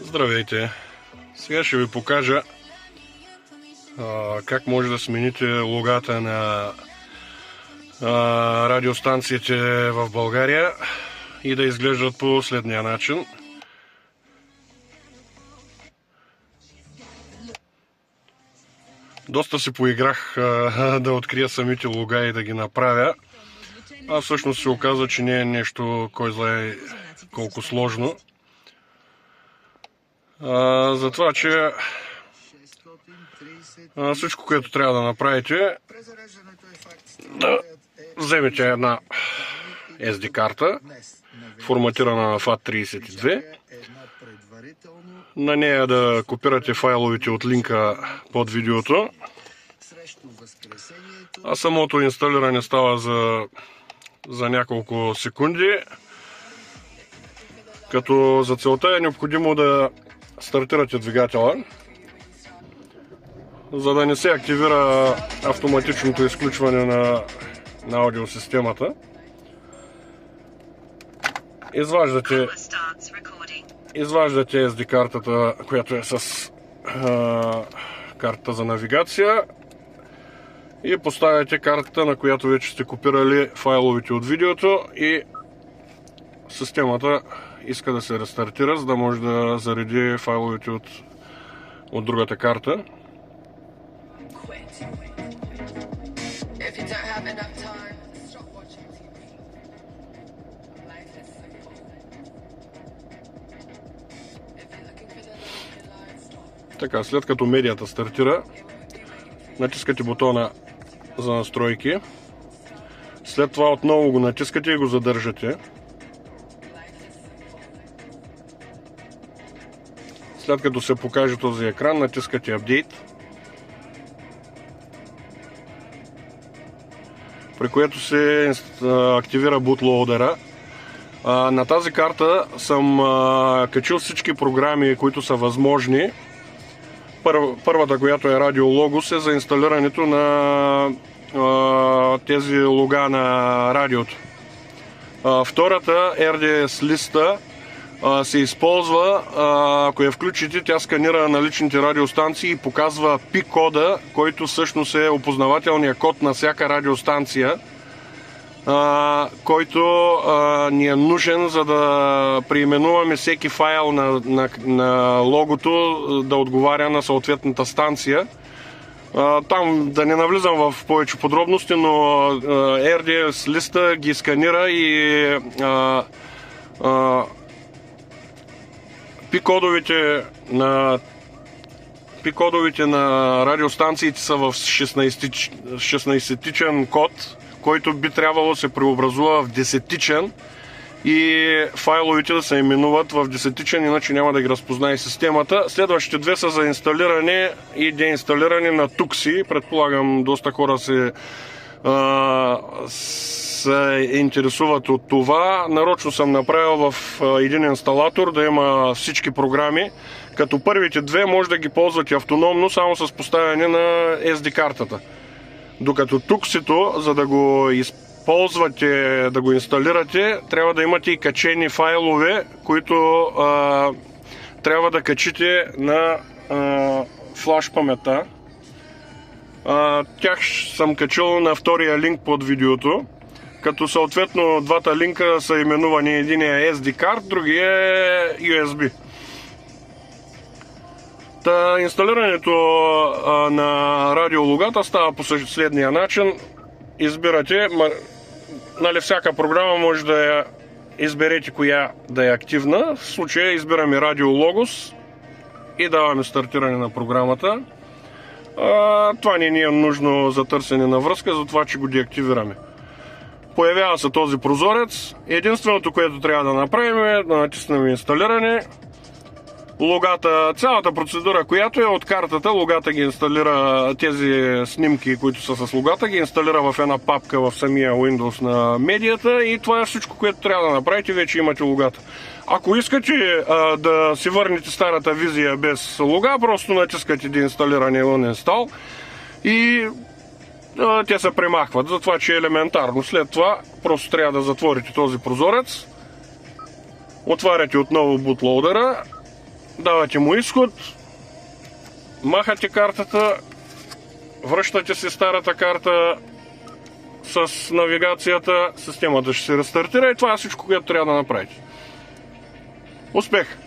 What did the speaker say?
Здравейте! Сега ще ви покажа как може да смените логата на радиостанциите в България и да изглеждат по следния начин. Доста си поиграх да открия самите лога и да ги направя. А всъщност се оказа, че не е нещо кой знае колко сложно. Затова, че всичко, което трябва да направите, да вземете една SD карта, форматирана на FAT32, на нея да копирате файловете от линка под видеото, а самото инсталиране става за няколко секунди, като за целта е необходимо да стартирате двигателя, за да не се активира автоматичното изключване на аудиосистемата. Изваждате SD картата, която е с картата за навигация, и поставяте картата, на която вече сте копирали файловете от видеото, и системата иска да се рестартира, за да може да зареди файловете от другата карта. Така, след като медията стартира, натискате бутона за настройки. След това отново го натискате и го задържате. След като се покаже този екран, натискате Update, при което се активира bootloader. На тази карта съм качил всички програми, които са възможни. Първата, която е Radio Logos, е за инсталирането на тези лога на радиото. Втората, RDS листа, се използва, ако я включите, тя сканира наличните радиостанции и показва PIN кода, който всъщност е опознавателният код на всяка радиостанция, който ни е нужен, за да преименуваме всеки файл на логото да отговаря на съответната станция. Там да не навлизам в повече подробности, но RDS листа ги сканира и пик-кодовете на радиостанциите са в 16-тичен код, който би трябвало да се преобразува в 10-тичен и файловете да се именуват в 10-тичен, иначе няма да ги разпознае системата. Следващите две са за инсталиране и деинсталиране на Tuxi. Предполагам, доста хора се интересуват от това. Нарочно съм направил в един инсталатор да има всички програми, като първите две може да ги ползвате автономно, само с поставяне на SD картата. Докато Tuxi-то, за да го използвате, да го инсталирате, трябва да имате и качени файлове, които трябва да качите на флаш паметта. Тях съм качил на втория линк под видеото, като съответно двата линка са именувани, единия SD карт, другия е USB. Инсталирането на радиологата става по следния начин. Избирате, всяка програма може да я изберете коя да е активна. В случая избираме Radio Logos и даваме стартиране на програмата. Това не ни е нужно за търсене на връзка, затова че го деактивираме. Появява се този прозорец. Единственото, което трябва да направим, е да натиснем инсталиране. Логата, цялата процедура, която е от картата, логата ги инсталира, тези снимки, които са с логата, ги инсталира в една папка в самия Windows на медията, и това е всичко, което трябва да направите, вече имате логата. Ако искате да си върнете старата визия без лога, просто натискате деинсталиране uninstall и те се премахват, затова че е елементарно. След това просто трябва да затворите този прозорец, отваряте отново bootloader давате му изход, махате картата, връщате си старата карта с навигацията, системата ще се рестартира и това е всичко, което трябва да направите. Успех!